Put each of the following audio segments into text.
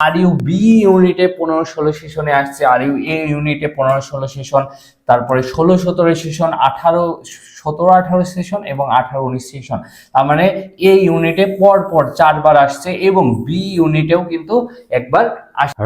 Are you B ইউনিটে 15-16 সেশনে আসছে, আর ইউ এ ইউনিটে 15-16 সেশন, তারপরে 16-17 সেশন, 17-18 সেশন এবং 18-19 সেশন। তার মানে এ ইউনিটে পর 4বার আসছে এবং বি ইউনিটেও কিন্তু একবার।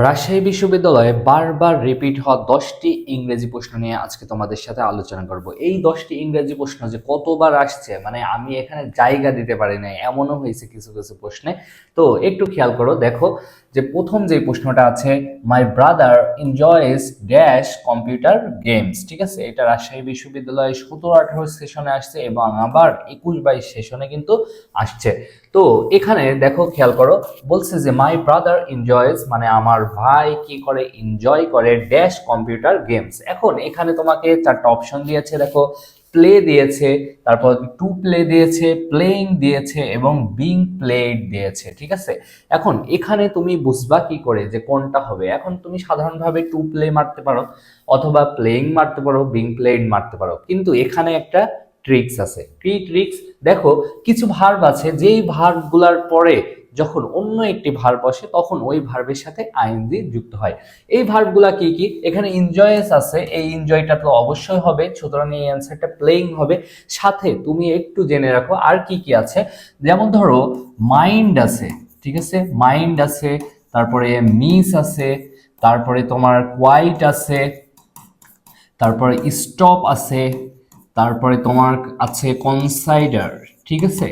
রাজশাহী বিশ্ববিদ্যালয়ে বারবার রিপিট হওয়া 10টি ইংরেজি প্রশ্ন নিয়ে আজকে তোমাদের সাথে আলোচনা করব। এই 10টি ইংরেজি প্রশ্ন যে কতবার আসছে, মানে আমি এখানে জায়গা দিতে পারি না, এমনও হয়েছে কিছু কিছু প্রশ্নে। তো একটু খেয়াল করো, দেখো যে প্রথম যে প্রশ্নটা আছে, my brother enjoys dash computer games. ঠিক আছে, এটা রাজশাহী বিশ্ববিদ্যালয়ে 17-18 সেশনে আসছে এবং আবার 21-22 সেশনে কিন্তু আসছে। তো এখানে দেখো খেয়াল করো, বলছে যে মাই ব্রাদার এনজয়েস, মানে আমার ভাই কি করে, এনজয় করে ড্যাশ কম্পিউটার গেমস। এখন এখানে তোমাকে 4টা অপশন দিয়েছে, দেখো প্লে দিয়েছে, তারপর টু প্লে দিয়েছে, প্লেইং দিয়েছে এবং বিং প্লেড দিয়েছে। ঠিক আছে, এখন এখানে তুমি বুঝবা কি করে যে কোনটা হবে। এখন তুমি সাধারণভাবে টু প্লে মারতে পারো অথবা প্লেইং মারতে পারো, বিং প্লেড মারতে পারো, কিন্তু এখানে একটা ট্রিক্স আছে। কি ট্রিক্স? দেখো কিছু ভার্ব আছে, যেই ভার্বগুলোর পরে যখন অন্য একটি ভার্ব বসে তখন ওই ভার্বের সাথে আইএনজি যুক্ত হয়। এই ভার্বগুলা কি কি? এখানে এনজয়েস আছে, এই এনজয়টা তো অবশ্যই হবে, সুতরাং এই অ্যান্সারটা প্লেইং হবে। সাথে তুমি একটু জেনে রাখো আর কি কি আছে, যেমন ধরো মাইন্ড আছে, ঠিক আছে, মাইন্ড আছে, তারপরে মিস আছে, তারপরে তোমার কোয়াইট আছে, তারপরে স্টপ আছে, তারপরে তোমার আছে কনসাইডার। ঠিক আছে,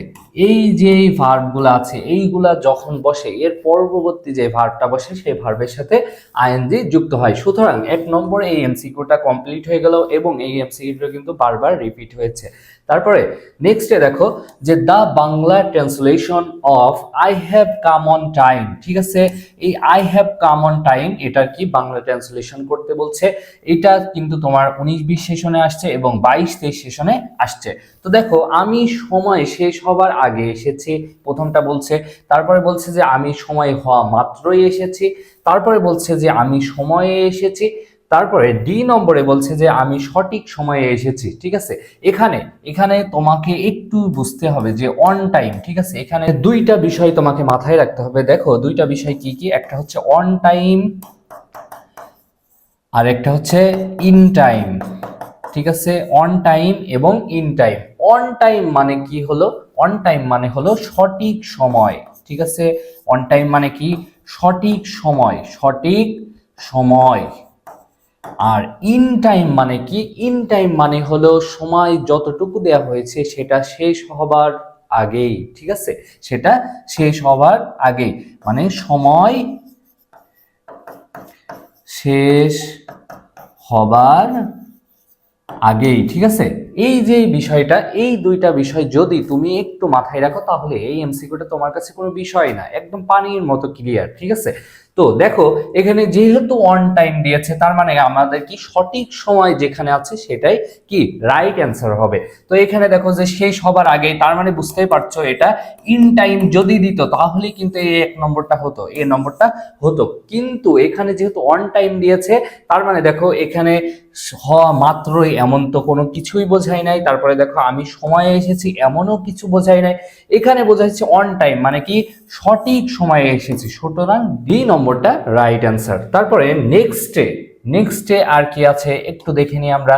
এই যে ভার্বগুলো আছে এইগুলা যখন বসে এর পরবর্তী যে ভার্বটা বসে সেই ভার্বের সাথে আইএনজি যুক্ত হয়। সুতরাং 1 নম্বরে এই এমসিকিউটা কমপ্লিট হয়ে গেল এবং এই এমসিকিউটা কিন্তু বারবার রিপিট হয়েছে। তারপরে নেক্সটে দেখো যে the Bangla translation of I have come on time. ঠিক আছে, এই I have come on time এটার কি বাংলা ট্রান্সলেশন করতে বলছে। এটা কিন্তু তোমার 19-20 সেশনে আসছে এবং 22-23 সেশনে আসছে। তো দেখো আমি সময় শেষ হবার আগে এসেছি, প্রথমটা বলছে। তারপরে বলছে যে আমি সময় হওয়া মাত্রই এসেছি। তারপরে বলছে যে আমি সময়ে এসেছি। তারপরে ডি নম্বরে বলছে যে আমি সঠিক সময়ে এসেছি। ঠিক আছে, এখানে এখানে তোমাকে একটু বুঝতে হবে যে অন টাইম। ঠিক আছে, এখানে দুইটা বিষয় তোমাকে মাথায় রাখতে হবে। দেখো দুইটা বিষয় কি কি, একটা হচ্ছে অন টাইম আর একটা হচ্ছে ইন টাইম। ঠিক আছে, অন টাইম এবং ইন টাইম। অন টাইম মানে কি হলো? অন টাইম মানে হলো সঠিক সময়। ঠিক আছে, অন টাইম মানে কি? সঠিক সময়, সঠিক সময়। আর ইন টাইম মানে কি? ইন টাইম মানে হলো সময় যতটুকু দেয়া হয়েছে সেটা শেষ হবার আগেই। ঠিক আছে, সেটা শেষ হবার আগেই, মানে সময় শেষ হবার আগেই। ঠিক আছে, এই যে বিষয়টা, এই দুইটা বিষয় যদি তুমি একটু মাথায় রাখো তাহলে এই এমসিকিউটা তোমার কাছে কোনো বিষয় না, একদম পানির মতো ক্লিয়ার। ঠিক আছে, তো দেখো এখানে যেহেতু অন টাইম দিয়েছে তার মানে আমাদের কি সঠিক সময় যেখানে আছে সেটাই কি রাইট অ্যান্সার হবে। তো এখানে দেখো যে শেষ হবার আগে, তার মানে বুঝতেই পারছো এটা ইন টাইম যদি দিত তাহলে কিন্তু এই 1 নম্বরটা হতো, এই নম্বরটা হতো। কিন্তু এখানে যেহেতু অন টাইম দিয়েছে তার মানে দেখো এখানে হওয়া মাত্রই এমন তো কোনো কিছুই বোঝায় নাই। তারপরে দেখো আমি সময়ে এসেছি এমনও কিছু বোঝায় নাই, এখানে বোঝাচ্ছে অন টাইম মানে কি সঠিক সময়ে এসেছি। সুতরাং ডি নম্বরটা রাইট অ্যান্সার। তারপরে নেক্সটে আর কি আছে একটু দেখে নিই আমরা।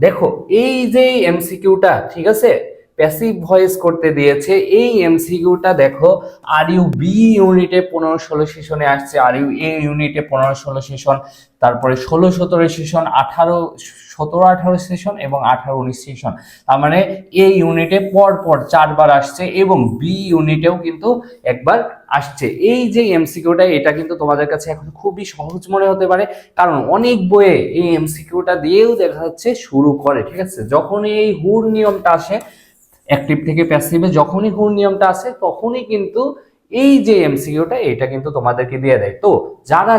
দেখো এই যে এমসিকিউটা, ঠিক আছে, প্যাসিভ ভয়েস করতে দিয়েছে, এই এমসিকিউটা দেখো আর ইউ বি ইউনিটে 15-16 সেশনে আসছে, আর ইউ এ ইউনিটে 15-16 সেশন, তারপরে 16-17 সেশন, 17-18 সেশন এবং 18-19 সেশন। তার মানে এই ইউনিটে পর 4বার আসছে এবং বি ইউনিটেও কিন্তু একবার আসছে। এই যে এমসিকিউটা এটা কিন্তু তোমাদের কাছে এখন খুবই সহজ মনে হতে পারে, কারণ অনেক বইয়ে এই এমসিকিউটা দিয়েও দেখা যাচ্ছে শুরু করে। ঠিক আছে, যখন এই হুর নিয়মটা আসে অ্যাক্টিভ থেকে প্যাসিভে, যখনই হুর নিয়মটা আসে তখনই কিন্তু এই যে এমসিকিউটা এটা কিন্তু তোমাদেরকে দিয়ে দেয়। তো যারা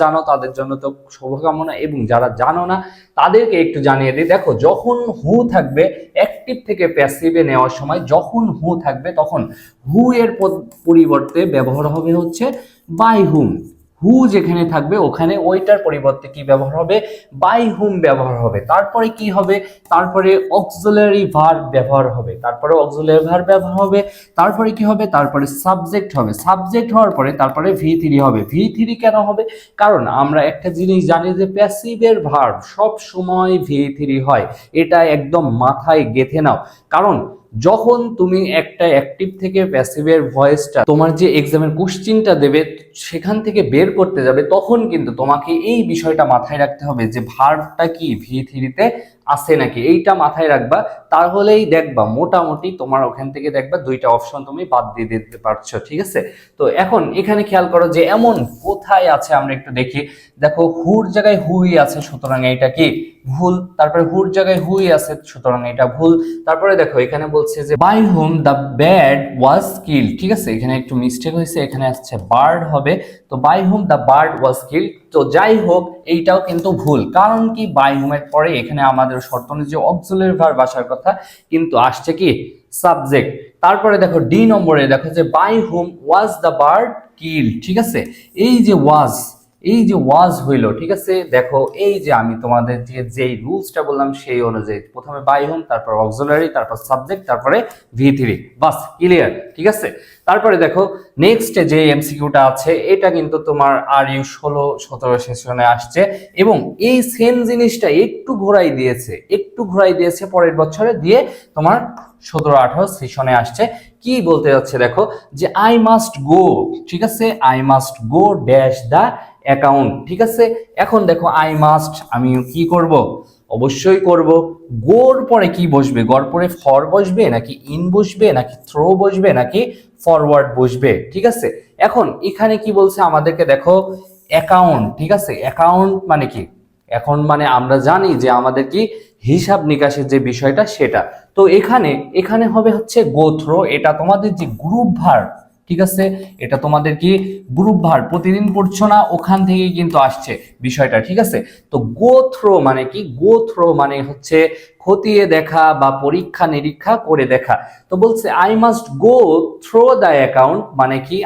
জানো তাদের জন্য তো শুভকামনা, এবং যারা জানো না তাদেরকে একটু জানিয়ে দিই। দেখো যখন হু থাকবে অ্যাক্টিভ থেকে প্যাসিভে নেওয়ার সময়, যখন হু থাকবে তখন হু এর পরিবর্তে ব্যবহার হবে হচ্ছে বাই হুম। হু যেখানে থাকবে ওখানে ওইটার পরিবর্তে কি ব্যবহার হবে, বাই হুম ব্যবহার হবে। তারপরে কি হবে, তারপরে অক্সিলারি ভার্ব ব্যবহার হবে, তারপরে অক্সিলারি ভার্ব ব্যবহার হবে, তারপরে কি হবে, তারপরে সাবজেক্ট হবে, সাবজেক্ট হওয়ার পরে তারপরে V3 হবে। V3 কেন হবে, কারণ আমরা একটা জিনিস জানি যে প্যাসিভের ভার্ব সব সময় V3 হয়, এটা একদম মাথায় গেঁথে নাও। কারণ যখন তুমি একটা অ্যাক্টিভ থেকে প্যাসিভের ভয়েসটা তোমার যে এক্সামের কোশ্চিনটা দেবে সেখান থেকে বের করতে যাবে, তখন কিন্তু তোমাকে এই বিষয়টা মাথায় রাখতে হবে যে ভার্বটা কি V3-তে আছে নাকি, এইটা মাথায় রাখবা। তাহলেই দেখবা মোটামুটি তোমার ওখান থেকে দেখবা দুইটা অপশন তুমি বাদ দিয়ে দিতে পারছো, ঠিক আছে। তো এখন এখানে খেয়াল করো যে এমন কোথায় আছে, আমরা একটু দেখি। দেখো হুর জায়গায় হুই আছে, সুতরাং এটা কি ভুল। তারপরে হুর জায়গায় হুই আছে, সুতরাং এটা ভুল। তারপরে দেখো এখানে বলছে যে by whom the bad was killed, ঠিক আছে, এখানে একটু মিস্টেক হয়েছে, এখানে আসছে বার্ড হবে। তো by whom the bird was killed, তো যাই হোক এইটাও কিন্তু ভুল। কারণ কি, বাই হুমের পরে এখানে আমাদের শর্ত অনুযায়ী অক্সিলারি ভার্ব আসার কথা, কিন্তু আসছে কি সাবজেক্ট। তারপরে দেখো ডি নম্বরে দেখো যে by whom was the bird killed, ঠিক আছে। এই যে ওয়াজ, এই যে ওয়াজ হইলো, ঠিক আছে। দেখো এই যে আমি তোমাদের যেই রুলসটা বললাম সেই অনুযায়ী প্রথমে বাই হোম, তারপর অক্সিলারি, তারপর সাবজেক্ট, তারপরে V3, বাস ক্লিয়ার, ঠিক আছে। তারপরে দেখো নেক্সট যে এমসিকিউটা আছে এটা কিন্তু তোমার RU 16-17 সেশনে আসছে, এবং এই সেম জিনিসটা একটু ঘোরাই দিয়েছে, একটু ঘোরাই দিয়েছে পরের বছরে দিয়ে তোমার 17-18 সেশনে আসছে। কি বলতে যাচ্ছে দেখো যে আই মাস্ট গো, ঠিক আছে, I must go dash the account, ঠিক আছে। এখন দেখো আই মাস্ট, আমি কি করব, অবশ্যই করব। গোর পরে কি বসবে, গড় পরে ফর বসবে নাকি ইন বসবে নাকি থ্রো বসবে নাকি ফরওয়ার্ড বসবে, ঠিক আছে। এখন এখানে কি বলছে আমাদেরকে, দেখো অ্যাকাউন্ট, ঠিক আছে। অ্যাকাউন্ট মানে কি, এখন মানে আমরা জানি যে আমাদের কি হিসাব নিকাশের যে বিষয়টা সেটা। তো এখানে এখানে হবে হচ্ছে গো থ্রো, এটা তোমাদের যে গ্রুপ ভার্ব, ঠিক আছে, এটা তোমাদের কি গ্রুপ ভার্ব, প্রতিদিন পড়ছো না, ওখান থেকেই কিন্তু আসছে বিষয়টা, ঠিক আছে। তো গো থ্রো মানে কি, গো থ্রো মানে হচ্ছে খতিয়ে দেখা বা পরীক্ষা নিরীক্ষা করে দেখা। তো বলছে I must go through the account, মানে কি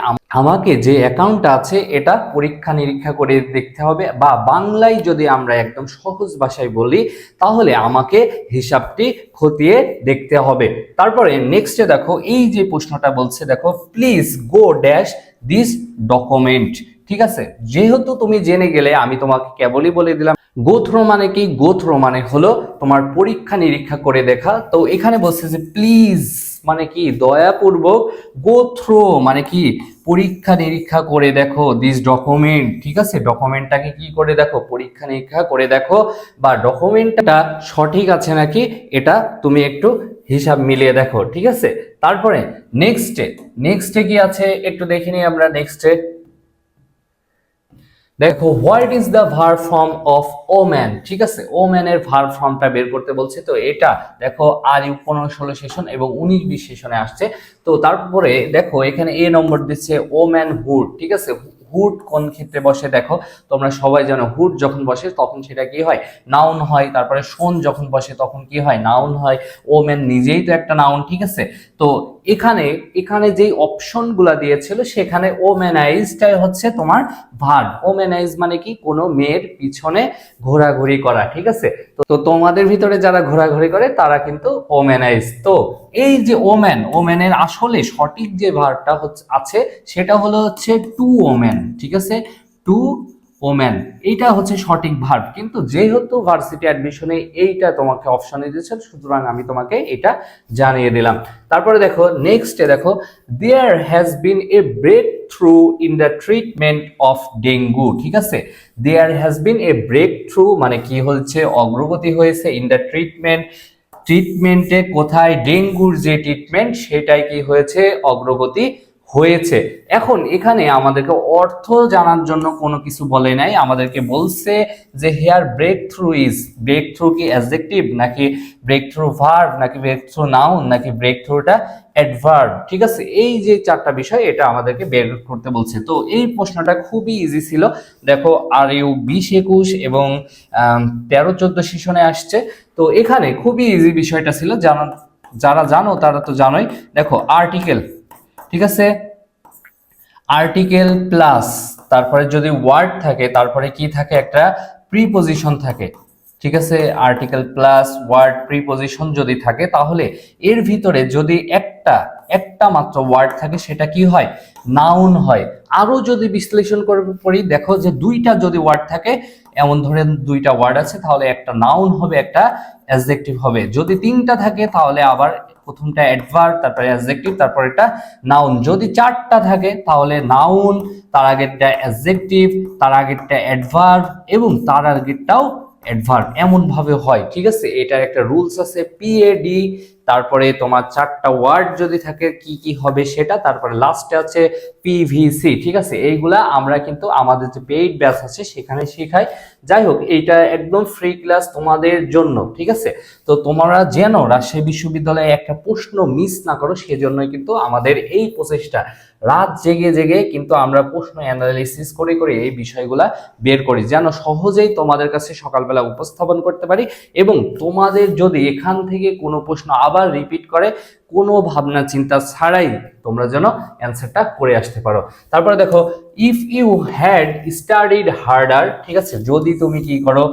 আমাকে যে অ্যাকাউন্টটা আছে এটা পরীক্ষা নিরীক্ষা করে দেখতে হবে, বা বাংলায় যদি আমরা একদম সহজ ভাষায় বলি তাহলে আমাকে হিসাবটি খতিয়ে দেখতে হবে। তারপরে নেক্সটে দেখো এই যে প্রশ্নটা বলছে, দেখো please go dash this document, ঠিক আছে। যেহেতু তুমি জেনে গেলে আমি তোমাকে কেবলই বলে দিলাম গো থ্রো মানে কি, গো থ্রো মানে হলো তোমার পরীক্ষা নিরীক্ষা করে দেখা। তো এখানে বলছে যে প্লিজ মানে কি দয়াপূর্বক, গো থ্রো মানে কি পরীক্ষা নিরীক্ষা করে দেখো দিস ডকুমেন্ট, ঠিক আছে। ডকুমেন্টটাকে কি করে দেখো, পরীক্ষা নিরীক্ষা করে দেখো, বা ডকুমেন্টটা সঠিক আছে নাকি এটা তুমি একটু হিসাব মিলিয়ে দেখো, ঠিক আছে। তারপরে নেক্সটে কি আছে একটু দেখে নিই আমরা। নেক্সটে দেখো what is the verb form of woman, ঠিক আছে। ওম্যান এর ভার্ব ফর্মটা বের করতে বলছে। তো এটা দেখো RU 15-16 সেশন এবং 19-20 সেশনে আসছে। তো তারপরে দেখো এখানে এ নম্বর দিচ্ছে ওম্যান হুড, ঠিক আছে। হুড কোন ক্ষেত্রে বসে, দেখো তোমরা সবাই জানো হুড যখন বসে তখন সেটা কি হয়, নাউন হয়। তারপরে শোন যখন বসে তখন কি হয়, নাউন হয়। ওম্যান নিজেই তো একটা নাউন, ঠিক আছে। তো এখানে এখানে যেই অপশনগুলা দিয়েছিল সেখানে ওম্যানাইজটাই হচ্ছে তোমার ভার্ব। ওম্যানাইজ মানে কি, কোনো মেয়ের পিছনে ঘোরাঘুরি করা, ঠিক আছে। তো তোমাদের ভিতরে যারা ঘোরাঘুরি করে তারা কিন্তু ওম্যানাইজ। তো এই যে ওম্যানের আসলে সঠিক যে ভার্বটা হচ্ছে আছে সেটা হলো হচ্ছে টু ওম্যান, ঠিক আছে। টু ওম্যান এইটা হচ্ছে সঠিক ভার্ব, কিন্তু যেহেতু ভার্সিটি অ্যাডমিশনে এইটা তোমাকে অপশনে দিয়েছে সুতরাং আমি তোমাকে এটা জানিয়ে দিলাম। তারপরে দেখো নেক্সটে দেখো there has been a breakthrough in the treatment of dengue, ঠিক আছে। There has been a breakthrough মানে কি হচ্ছে, অগ্রগতি হয়েছে, ইন দ্য ট্রিটমেন্টে কোথায়, ডেঙ্গুর যে ট্রিটমেন্ট সেটাই কি হয়েছে, অগ্রগতি হয়েছে। এখন এখানে আমাদেরকে অর্থ জানার জন্য কোনো কিছু বলে নাই, আমাদেরকে বলছে যে here breakthrough is, breakthrough কি অ্যাডজেক্টিভ নাকি ব্রেক থ্রু ভার্ব নাকি ব্রেক থ্রু নাউন নাকি ব্রেক থ্রুটা অ্যাডভার্ব, ঠিক আছে। এই যে চারটা বিষয় এটা আমাদেরকে বের করতে বলছে। তো এই প্রশ্নটা খুবই ইজি ছিল, দেখো RU 20-21 এবং 13-14 সেশনে আসছে। তো এখানে খুবই ইজি বিষয়টা ছিল, যারা জানো তারা তো জানোই। দেখো আর্টিকেল, ঠিক আছে, আর্টিকেল প্লাস তারপরে যদি ওয়ার্ড থাকে তারপরে কি থাকে, একটা প্রিপজিশন থাকে, ঠিক আছে, আর্টিকেল প্লাস ওয়ার্ড প্রিপজিশন যদি থাকে তাহলে এর ভিতরে যদি একটা একটা মাত্র ওয়ার্ড থাকে সেটা কি হয়, নাউন হয়। আরো যদি বিশ্লেষণ করি দেখো যে দুইটা যদি ওয়ার্ড থাকে, এমন ধরেন দুইটা ওয়ার্ড আছে তাহলে একটা নাউন হবে একটা অ্যাডজেক্টিভ হবে। যদি তিনটা থাকে তাহলে আবার প্রথমটা অ্যাডভার্ব, তারপরে অ্যাডজেক্টিভ, তারপর এটা নাউন। যদি চারটা থাকে তাহলে নাউন, তার আগেরটা অ্যাডজেক্টিভ, তার আগেরটা অ্যাডভার্ব এবং তার আগেরটাও অ্যাডভার্ব, এমন ভাবে হয়, ঠিক আছে। এটার একটা রুলস আছে পিএডি, তারপরে তোমার চারটা ওয়ার্ড যদি থাকে কি কি হবে সেটা, তারপরে লাস্টে আছে পিভিসি, ঠিক আছে। এইগুলা আমরা কিন্তু আমাদের যে পেইড ব্যাচ আছে সেখানে শেখাই। যাই হোক, এইটা একদম ফ্রি ক্লাস তোমাদের জন্য, ঠিক আছে। তো তোমরা যেন রাজশাহী বিশ্ববিদ্যালয়ে একটা প্রশ্ন মিস না করো, সেজন্যই কিন্তু আমাদের এই প্রচেষ্টা। রাত জেগে জেগে কিন্তু আমরা প্রশ্ন অ্যানালিসিস করে করে এই বিষয়গুলা বের করি, যেন সহজেই তোমাদের কাছে সকালবেলা উপস্থাপন করতে পারি। এবং তোমাদের যদি এখান থেকে কোনো প্রশ্ন আবার রিপিট করে, কোনো ভাবনা চিন্তা ছাড়াই তোমরা যেন অ্যান্সারটা করে আসতে পারো। তারপরে দেখো, if you had studied harder, ঠিক আছে, যদি তুমি কি করো,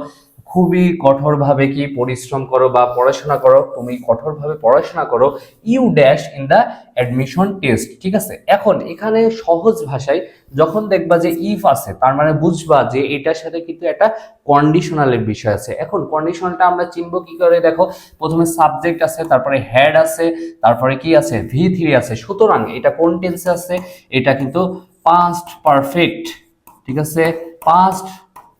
খুবই কঠোরভাবে কি পরিশ্রম করো বা পড়াশোনা করো, তুমি কঠোরভাবে পড়াশোনা করো, you dash in the admission test, ঠিক আছে। এখন এখানে সহজ ভাষায় যখন দেখবা যে ইফ আছে, তার মানে বুঝবা যে এটার সাথে কিন্তু একটা কন্ডিশনালের বিষয় আছে। এখন কন্ডিশনালটা আমরা চিনবো কি করে, দেখো প্রথমে সাবজেক্ট আছে, তারপরে হ্যাড আছে, তারপরে কি আছে, V3 আছে। সুতরাং এটা কোন টেন্সে আছে, এটা কিন্তু পাস্ট পারফেক্ট, ঠিক আছে, পাস্ট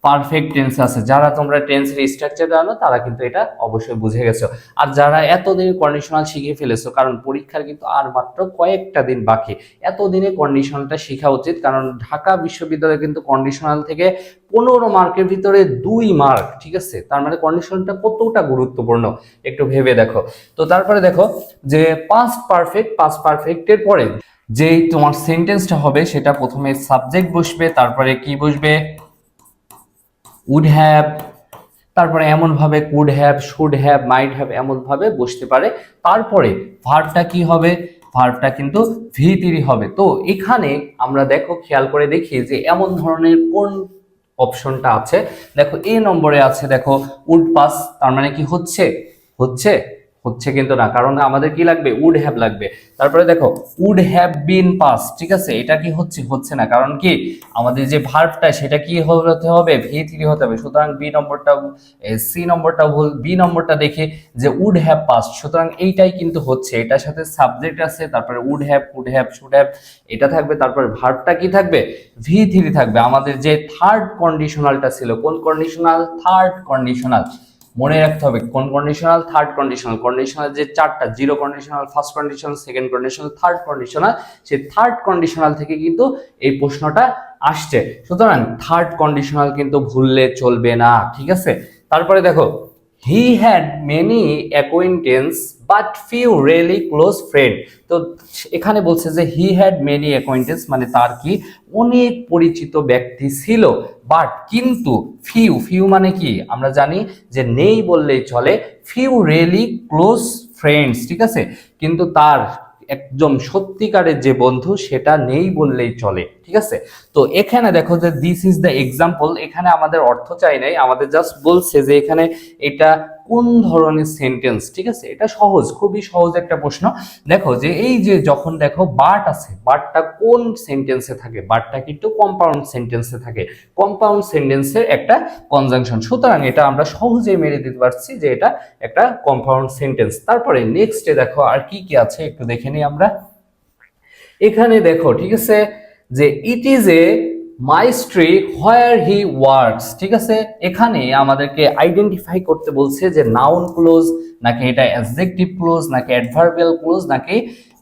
পারফেক্ট টেন্স আছে। যারা তোমরা টেন্সের স্ট্রাকচার জানো তারা কিন্তু এটা অবশ্যই বুঝে গেছো। আর যারা এতদিন কন্ডিশনাল শিখে ফেলেছো, কারণ পরীক্ষার কিন্তু আর মাত্র কয়েকটা দিন বাকি, এতদিনে কন্ডিশনালটা শেখা উচিত। কারণ ঢাকা বিশ্ববিদ্যালয়ে কিন্তু কন্ডিশনাল থেকে 15 মার্কের ভিতরে 2 মার্ক, ঠিক আছে। তার মানে কন্ডিশনটা কতটা গুরুত্বপূর্ণ একটু ভেবে দেখো। তো তারপরে দেখো যে পাস্ট পারফেক্টের পরে যেই তোমার সেন্টেন্সটা হবে সেটা প্রথমে সাবজেক্ট বসবে, তারপরে কি বসবে, উড হ্যাভ, তারপরে এমন ভাবে could have, should have, might have, এমন ভাবে বসতে পারে। তারপরে ভার্বটা কি হবে, ভার্বটা কিন্তু V3 হবে। তো এখানে আমরা দেখো খেয়াল করে দেখি যে এমন ধরনের কোন অপশনটা আছে। দেখো এ নম্বরে আছে, দেখো উড পাস, তার মানে কি হচ্ছে, হচ্ছে হচ্ছে কিন্তু না, কারণ আমাদের কি লাগবে, উড হ্যাভ লাগবে। তারপরে দেখো উড হ্যাভ বিন পাস, ঠিক আছে, এটা কি হচ্ছে, হচ্ছে না, কারণ কি আমাদের যে ভার্বটা সেটা কি হতে হবে, V3 হতে হবে। সুতরাং বি নম্বরটা, সি নম্বরটা ভুল, বি নম্বরটা দেখে যে উড হ্যাভ পাস, সুতরাং এইটাই কিন্তু হচ্ছে। এটার সাথে সাবজেক্ট আছে, তারপরে would have, could have, should have এটা থাকবে, তারপরে ভার্বটা কি থাকবে, V3 থাকবে। আমাদের যে থার্ড কন্ডিশনালটা ছিল, কোন কন্ডিশনাল, থার্ড কন্ডিশনাল, মনে রাখতে হবে কোন কন্ডিশনাল, থার্ড কন্ডিশনাল। কন্ডিশনাল যে চারটা, zero conditional, first conditional, second conditional, third conditional, সেই থার্ড কন্ডিশনাল থেকে কিন্তু এই প্রশ্নটা আসছে। সুতরাং থার্ড কন্ডিশনাল কিন্তু ভুললে চলবে না, ঠিক আছে। তারপরে দেখো he had many acquaintance but few really close friend. তো এখানে বলছে যে হি হ্যাড মেনি অ্যাকোয়েন্টেন্স, মানে তার কি অনেক পরিচিত ব্যক্তি ছিল, বাট কিন্তু ফিউ, ফিউ মানে কি আমরা জানি যে নেই বললেই চলে, ফিউ রিয়েলি ক্লোজ ফ্রেন্ডস, ঠিক আছে, কিন্তু তার একদম সত্যিকারের যে বন্ধু সেটা নেই বললেই চলে, ঠিক আছে। তো এখানে দেখো যে দিস ইজ দ্য এক্সাম্পল, এখানে আমাদের অর্থ চাই নাই, আমাদের জাস্ট বলছে যে এখানে এটা কোন ধরনের সেন্টেন্স, ঠিক আছে। এটা সহজ, খুবই সহজ একটা প্রশ্ন। দেখো যে এই যে যখন দেখো বাট আছে, বাটটা কোন সেন্টেন্সে থাকে, বাটটা কিন্তু কম্পাউন্ড সেন্টেন্সে থাকে, কম্পাউন্ড সেন্টেন্সের একটা কনজাংশন। সুতরাং এটা আমরা সহজেই মেনে দিতে পারছি যে এটা একটা কম্পাউন্ড সেন্টেন্স। তারপরে নেক্সটে দেখো আর কি কি আছে একটু দেখে নিই আমরা। এখানে দেখো, ঠিক আছে, যে it is a mystery where he works, ঠিক আছে। এখানে আমাদেরকে আইডেন্টিফাই করতে বলছে যে নাউন ক্লোজ নাকি এটা অ্যাডজেক্টিভ ক্লোজ নাকি অ্যাডভার্বিয়াল ক্লোজ নাকি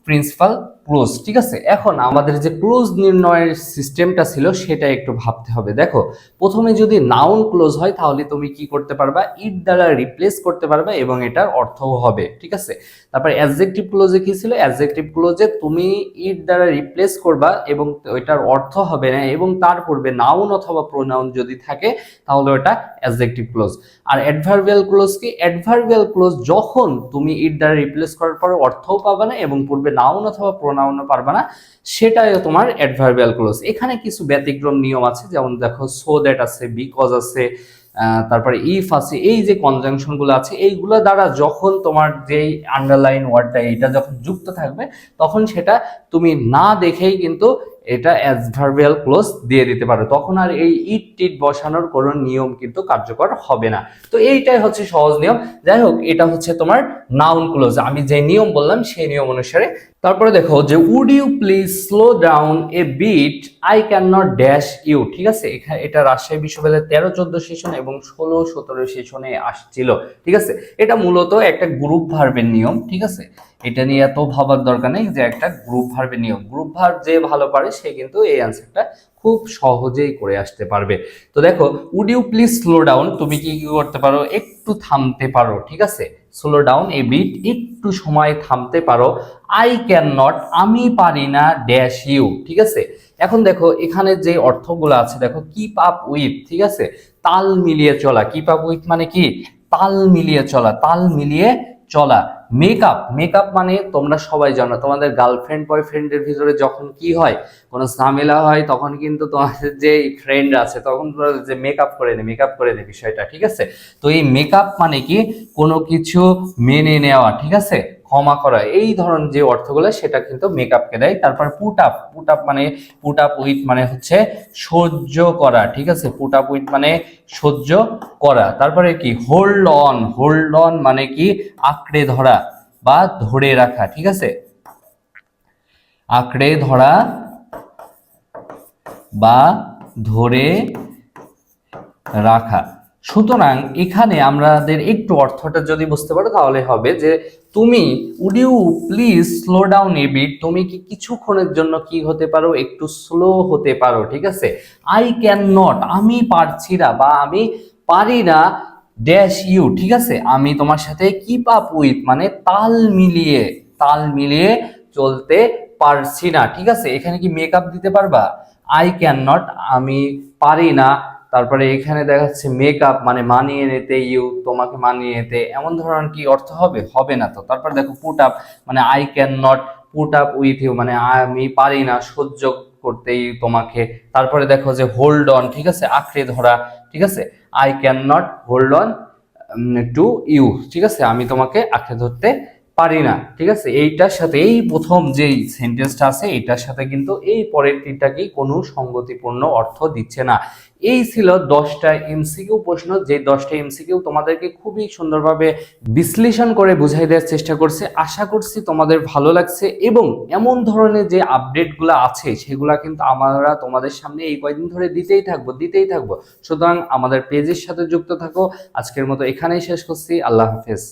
প্রিন্সিপাল ক্লোজ, ঠিক আছে। এখন আমাদের যে ক্লোজ নির্ণয়ের সিস্টেমটা ছিল সেটা একটু ভাবতে হবে। দেখো প্রথমে যদি নাউন ক্লোজ হয় তাহলে তুমি কি করতে পারবা, ইট দ্বারা রিপ্লেস করতে পারবা এবং এটার অর্থও হবে, ঠিক আছে। তারপর অ্যাডজেক্টিভ ক্লোজে কি ছিল, অ্যাডজেক্টিভ ক্লোজে তুমি ইট দ্বারা রিপ্লেস করবা এবং ওইটার অর্থ হবে না, এবং তার পূর্বে নাউন অথবা প্রোনাউন যদি থাকে তাহলে ওটা অ্যাডজেক্টিভ ক্লোজ। আর অ্যাডভার্বিয়াল ক্লোজ কি, অ্যাডভার্বিয়াল ক্লোজ যখন তুমি ইট দ্বারা রিপ্লেস করার পর অর্থও পাবে না এবং পূর্বে নাউন অথবা প্রোনাউনও পারবা না, সেটাই তোমার অ্যাডভার্বিয়াল ক্লোজ। এখানে কিছু ব্যতিক্রম নিয়ম আছে, যেমন দেখো সো দ্যাট আছে, বিকজ আছে, তারপরে ইফ আছে, এই যে কনজাংশন গুলো আছে এইগুলো দ্বারা যখন তোমার যেই আন্ডারলাইন ওয়ার্ডটা এটা যখন যুক্ত থাকবে তখন সেটা তুমি না দেখেই কিন্তু এটা অ্যাডভার্বিয়াল ক্লোজ দিয়ে দিতে পারো, তখন আর এই ইট টিট বসানোর কোনো নিয়ম কিন্তু কার্যকর হবে না। তো এইটাই হচ্ছে সহজ নিয়ম। যাই হোক, এটা হচ্ছে তোমার নাউন ক্লোজ, আমি যে নিয়ম বললাম সেই নিয়ম অনুসারে। তারপরে দেখো যে would you please slow down a bit, I can not dash you. ঠিক আছে, এখানে এটা রাজশাহী বিশ্ববিদ্যালয়ের 13-14 সেশন এবং 16-17 সেশনে আসছিল। ঠিক আছে, এটা মূলত একটা গ্রুপ ভার্বের নিয়ম। ঠিক আছে, এটা নিয়ে এত ভাবার দরকার নেই, যে একটা গ্রুপ ভার্বের নিয়ম। গ্রুপ ভার্ব যে ভালো পারে সে কিন্তু এই অ্যান্সারটা খুব সহজেই করে আসতে পারবে। তো দেখো would you please slow down, তুমি কি কি করতে পারো, একটু থামতে পারো। ঠিক আছে, স্লো ডাউন এ বিট, একটু সময় থামতে পারো। আই ক্যান নট, আমি পারি না, ড্যাশ ইউ। ঠিক আছে, এখন দেখো এখানে যে অর্থগুলো আছে, দেখো কিপ আপ উইথ, ঠিক আছে, তাল মিলিয়ে চলা। কিপ আপ উইথ মানে কি, তাল মিলিয়ে চলা, তাল মিলিয়ে চলা। মেকআপ, মেকআপ মানে তোমরা সবাই জানো, তোমাদের গার্লফ্রেন্ড বয়ফ্রেন্ডের ভিতরে যখন কি হয়, কোনো ঝামেলা হয়, তখন কিন্তু তোমাদের যে ফ্রেন্ড আছে তখন যে মেকআপ করে নে, মেকআপ করে নে বিষয়টা। ঠিক আছে, তো এই মেকআপ মানে কি, কোনো কিছু মেনে নেওয়া, ঠিক আছে, ক্ষমা করা, এই ধরনের যে অর্থগুলো সেটা কিন্তু মেকআপকে দেয়। তারপর পুট আপ, পুট আপ মানে, পুট আপ উইথ মানে হচ্ছে সহ্য করা। ঠিক আছে, পুট আপ উইথ মানে সহ্য করা। তারপরে কি হোল্ড অন, হোল্ড অন মানে কি আঁকড়ে ধরা বা ধরে রাখা। ঠিক আছে, আঁকড়ে ধরা বা ধরে রাখা। সুতরাং এখানে আমাদের একটু অর্থটা যদি বুঝতে পারো তাহলে হবে যে তুমি would you please slow down a bit, তুমি কি কিছুক্ষণের জন্য কি হতে পারো, একটু স্লো হতে পারো। ঠিক আছে, আই ক্যান নট, আমি পারছি না বা আমি পারি না, ড্যাশ ইউ। ঠিক আছে, আমি তোমার সাথে কিপ আপ উইথ মানে তাল মিলিয়ে, তাল মিলিয়ে চলতে পারছি না। ঠিক আছে, এখানে কি মেকআপ দিতে পারবা, আই ক্যান নট, আমি পারি না। তারপরে এখানে দেখাচ্ছে মেকআপ মানে মানিয়ে নিতে, ইউ তোমাকে মানিয়ে নিতে, এমন ধরনের কি অর্থ হবে, হবে না তো। তারপর দেখো পুট আপ মানে I can not put up with you মানে আমি পারি না সহ্য করতেই তোমাকে। তারপরে দেখো যে হোল্ড অন, ঠিক আছে, আঁকড়ে ধরা। ঠিক আছে, I can not hold on to you. ঠিক আছে, আমি তোমাকে আঁকড়ে ধরতে পারি না। ঠিক আছে, এইটার সাথে এই প্রথম যেই সেন্টেন্সটা আছে এটার সাথে কিন্তু এই পরের তিনটাকেই কোনো সঙ্গতিপূর্ণ অর্থ দিচ্ছে না। এই ছিল 10টা এমসিকিউ প্রশ্ন, যে 10টা এমসিকিউ তোমাদেরকে খুবই সুন্দরভাবে বিশ্লেষণ করে বুঝাই দেওয়ার চেষ্টা করছে। আশা করছি তোমাদের ভালো লাগছে, এবং এমন ধরনের যে আপডেটগুলো আছে সেগুলা কিন্তু আমরা তোমাদের সামনে এই কয়েকদিন ধরে দিতেই থাকবো। সুতরাং আমাদের পেজের সাথে যুক্ত থাকো। আজকের মতো এখানেই শেষ করছি, আল্লাহ হাফেজ।